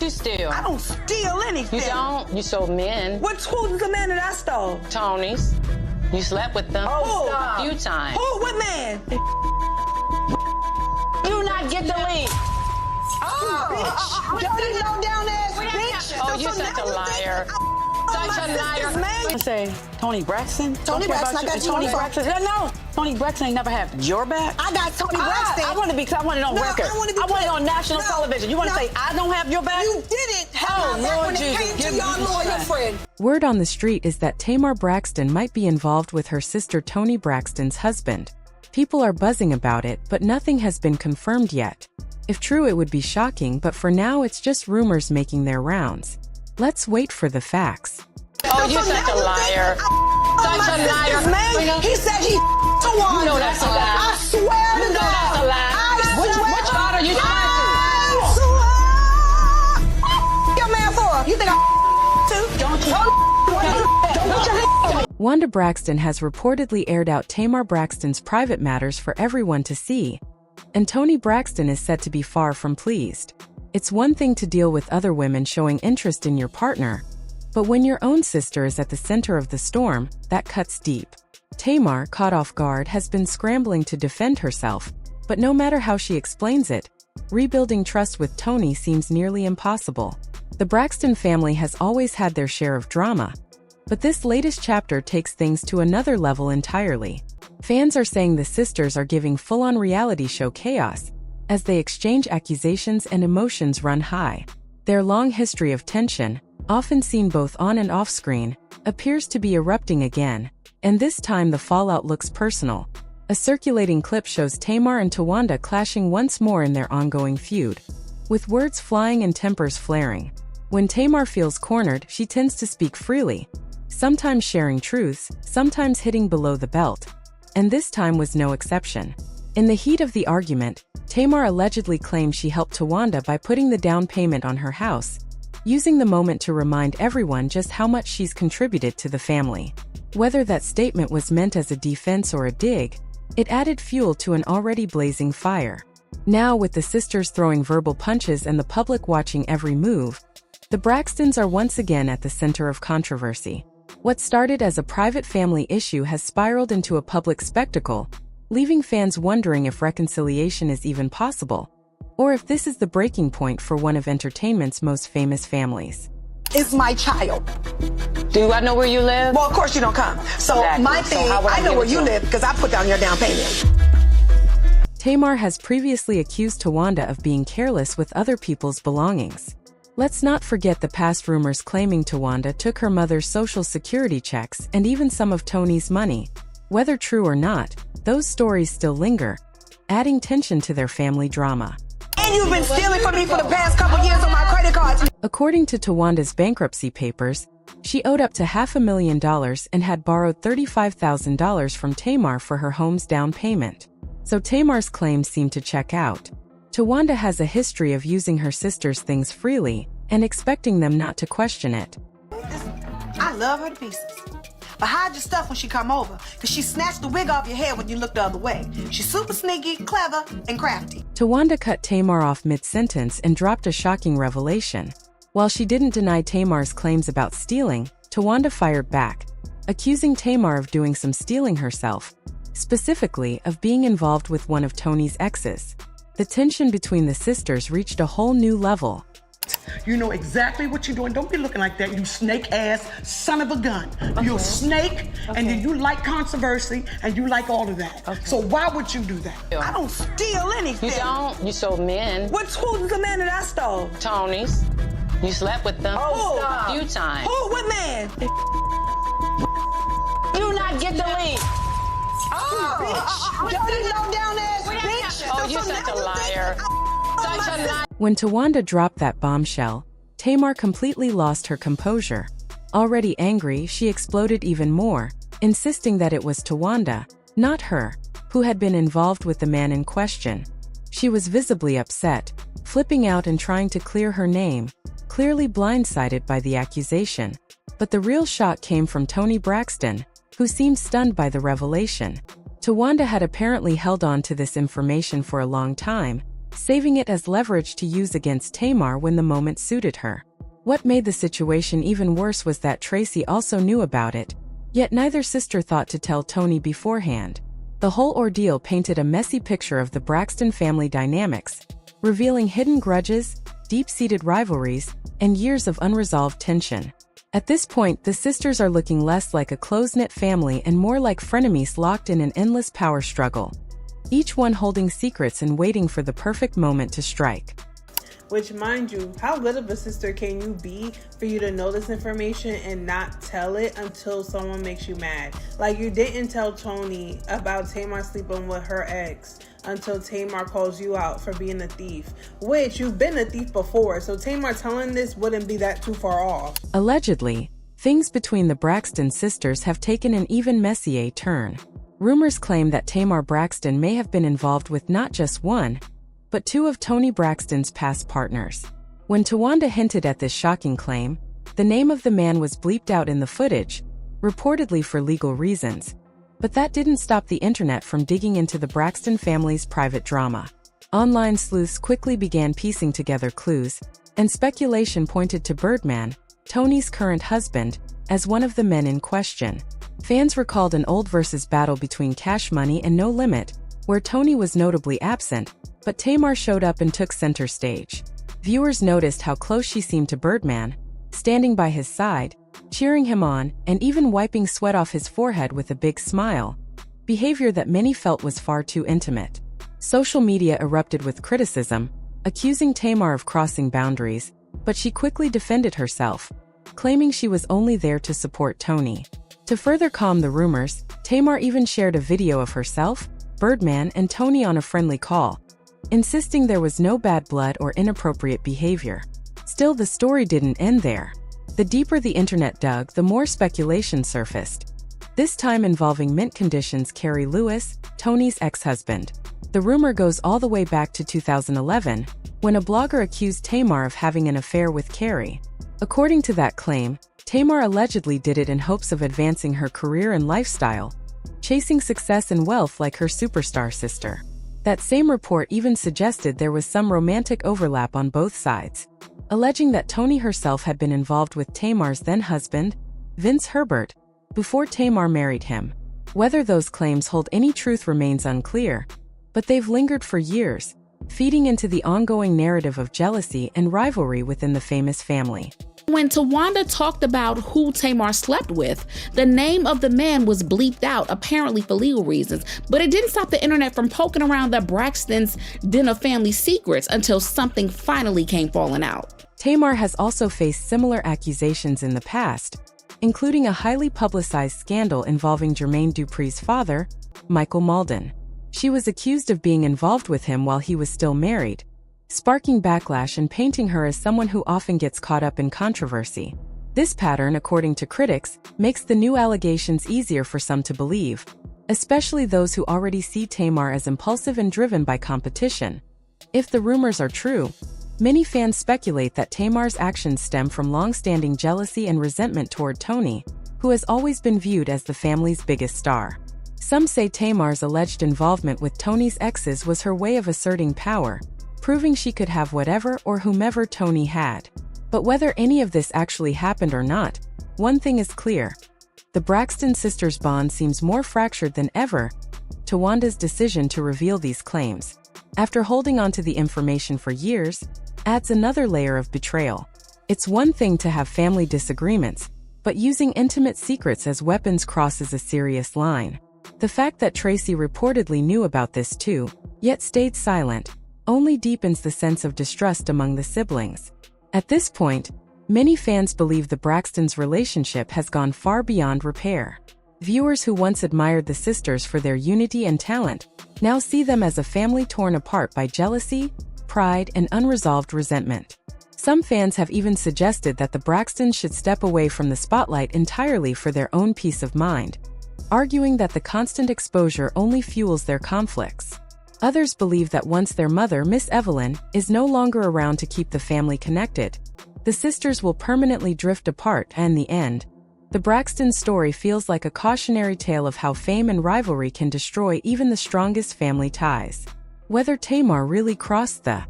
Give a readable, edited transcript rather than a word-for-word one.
You steal? I don't steal anything. You don't? You sold men. Who's the man that I stole? Tony's. You slept with them. Oh, a few times. Who? What man? You not get the lead. Bitch. Dirty, low down ass bitch. Oh, you're such a liar. Such a liar. I say Toni Braxton. Toni Braxton, I got you on Toni the phone. Braxton. No, Toni Braxton ain't never had your back. I got Toni Braxton. I want to be, because I want it on record. I want it on national television. You want to say I don't have your back? You didn't have my back Lord when it Jesus, came give to me your the lawyer strength. friend. Word on the street is that Tamar Braxton might be involved with her sister Toni Braxton's husband. People are buzzing about it, but nothing has been confirmed yet. If true, it would be shocking, but for now it's just rumors making their rounds. Let's wait for the facts. Oh, you're such a liar. Such a liar. Man, he said he Tawana. You know that's a lie. I swear to God. That's a lie. Which God are you trying to? Your man for? You think Wanda Braxton has reportedly aired out Tamar Braxton's private matters for everyone to see, and Toni Braxton is said to be far from pleased. It's one thing to deal with other women showing interest in your partner, but when your own sister is at the center of the storm, that cuts deep. Tamar, caught off guard, has been scrambling to defend herself, but no matter how she explains it, rebuilding trust with Toni seems nearly impossible. The Braxton family has always had their share of drama, but this latest chapter takes things to another level entirely. Fans are saying the sisters are giving full-on reality show chaos, as they exchange accusations and emotions run high. Their long history of tension, often seen both on and off screen, appears to be erupting again, and this time the fallout looks personal. A circulating clip shows Tamar and Towanda clashing once more in their ongoing feud, with words flying and tempers flaring. When Tamar feels cornered, she tends to speak freely, sometimes sharing truths, sometimes hitting below the belt, and this time was no exception. In the heat of the argument, Tamar allegedly claimed she helped Towanda by putting the down payment on her house, using the moment to remind everyone just how much she's contributed to the family. Whether that statement was meant as a defense or a dig, it added fuel to an already blazing fire. Now, with the sisters throwing verbal punches and the public watching every move, the Braxtons are once again at the center of controversy. What started as a private family issue has spiraled into a public spectacle, leaving fans wondering if reconciliation is even possible, or if this is the breaking point for one of entertainment's most famous families. It's my child. Do I know where you live? Well, of course you don't come. So Exactly. my So thing, how would I I know give where it you to him? live because I put down your down payment. Tamar has previously accused Towanda of being careless with other people's belongings. Let's not forget the past rumors claiming Towanda took her mother's social security checks and even some of Toni's money. Whether true or not, those stories still linger, adding tension to their family drama. And you've been stealing from me for the past couple years on my credit cards. According to Towanda's bankruptcy papers, she owed up to $500,000 and had borrowed $35,000 from Tamar for her home's down payment. So Tamar's claims seem to check out. Towanda has a history of using her sister's things freely and expecting them not to question it. I love her to pieces. But hide your stuff when she come over, because she snatched the wig off your head when you look the other way. She's super sneaky, clever, and crafty. Towanda cut Tamar off mid-sentence and dropped a shocking revelation. While she didn't deny Tamar's claims about stealing, Towanda fired back, accusing Tamar of doing some stealing herself, specifically of being involved with one of Toni's exes. The tension between the sisters reached a whole new level. You know exactly what you're doing. Don't be looking like that, you snake-ass son of a gun. Okay. You're a snake, and then you like controversy, and you like all of that. Okay. So why would you do that? I don't steal anything. You don't? You sold men. Who's the man that I stole? Tony's. You slept with them. Oh, a few times. Who? What man? You not get the lead. Bitch. Dirty, low down ass bitch. Oh, you're such a liar. Such a liar. When Towanda dropped that bombshell, Tamar completely lost her composure. Already angry, she exploded even more, insisting that it was Towanda, not her, who had been involved with the man in question. She was visibly upset, flipping out and trying to clear her name, clearly blindsided by the accusation. But the real shock came from Toni Braxton, who seemed stunned by the revelation. Towanda had apparently held on to this information for a long time, saving it as leverage to use against Tamar when the moment suited her. What made the situation even worse was that Tracy also knew about it, yet neither sister thought to tell Toni beforehand. The whole ordeal painted a messy picture of the Braxton family dynamics, revealing hidden grudges, deep-seated rivalries, and years of unresolved tension. At this point, the sisters are looking less like a close-knit family and more like frenemies locked in an endless power struggle, each one holding secrets and waiting for the perfect moment to strike. Which, mind you, how good of a sister can you be for you to know this information and not tell it until someone makes you mad? Like, you didn't tell Toni about Tamar sleeping with her ex until Tamar calls you out for being a thief, which you've been a thief before, so Tamar telling this wouldn't be that too far off. Allegedly, things between the Braxton sisters have taken an even messier turn. Rumors claim that Tamar Braxton may have been involved with not just one, but two of Toni Braxton's past partners. When Towanda hinted at this shocking claim, the name of the man was bleeped out in the footage, reportedly for legal reasons. But that didn't stop the internet from digging into the Braxton family's private drama. Online sleuths quickly began piecing together clues, and speculation pointed to Birdman, Toni's current husband, as one of the men in question. Fans recalled an old versus battle between Cash Money and No Limit, where Toni was notably absent, but Tamar showed up and took center stage. Viewers noticed how close she seemed to Birdman, standing by his side, cheering him on, and even wiping sweat off his forehead with a big smile, behavior that many felt was far too intimate. Social media erupted with criticism, accusing Tamar of crossing boundaries, but she quickly defended herself, claiming she was only there to support Toni. To further calm the rumors, Tamar even shared a video of herself, Birdman, and Toni on a friendly call, insisting there was no bad blood or inappropriate behavior. Still, the story didn't end there. The deeper the internet dug, the more speculation surfaced, this time involving mint conditions Carrie Lewis, Toni's ex-husband. The rumor goes all the way back to 2011, when a blogger accused Tamar of having an affair with Carrie. According to that claim, Tamar allegedly did it in hopes of advancing her career and lifestyle, chasing success and wealth like her superstar sister. That same report even suggested there was some romantic overlap on both sides, alleging that Toni herself had been involved with Tamar's then-husband, Vince Herbert, before Tamar married him. Whether those claims hold any truth remains unclear, but they've lingered for years, feeding into the ongoing narrative of jealousy and rivalry within the famous family. When Towanda talked about who Tamar slept with, the name of the man was bleeped out, apparently for legal reasons, but it didn't stop the internet from poking around the Braxtons' den of family secrets until something finally came falling out. Tamar has also faced similar accusations in the past, including a highly publicized scandal involving Jermaine Dupri's father, Michael Malden. She was accused of being involved with him while he was still married, sparking backlash and painting her as someone who often gets caught up in controversy. This pattern, according to critics, makes the new allegations easier for some to believe, especially those who already see Tamar as impulsive and driven by competition. If the rumors are true, many fans speculate that Tamar's actions stem from long-standing jealousy and resentment toward Toni, who has always been viewed as the family's biggest star. Some say Tamar's alleged involvement with Toni's exes was her way of asserting power, proving she could have whatever or whomever Toni had. But whether any of this actually happened or not, one thing is clear. The Braxton sisters' bond seems more fractured than ever. Towanda's decision to reveal these claims, after holding on to the information for years, adds another layer of betrayal. It's one thing to have family disagreements, but using intimate secrets as weapons crosses a serious line. The fact that Tracy reportedly knew about this too, yet stayed silent, only deepens the sense of distrust among the siblings. At this point, many fans believe the Braxtons' relationship has gone far beyond repair. Viewers who once admired the sisters for their unity and talent now see them as a family torn apart by jealousy, pride, and unresolved resentment. Some fans have even suggested that the Braxtons should step away from the spotlight entirely for their own peace of mind, arguing that the constant exposure only fuels their conflicts. Others believe that once their mother, Miss Evelyn, is no longer around to keep the family connected, the sisters will permanently drift apart, and in the end, the Braxton story feels like a cautionary tale of how fame and rivalry can destroy even the strongest family ties. Whether Tamar really crossed the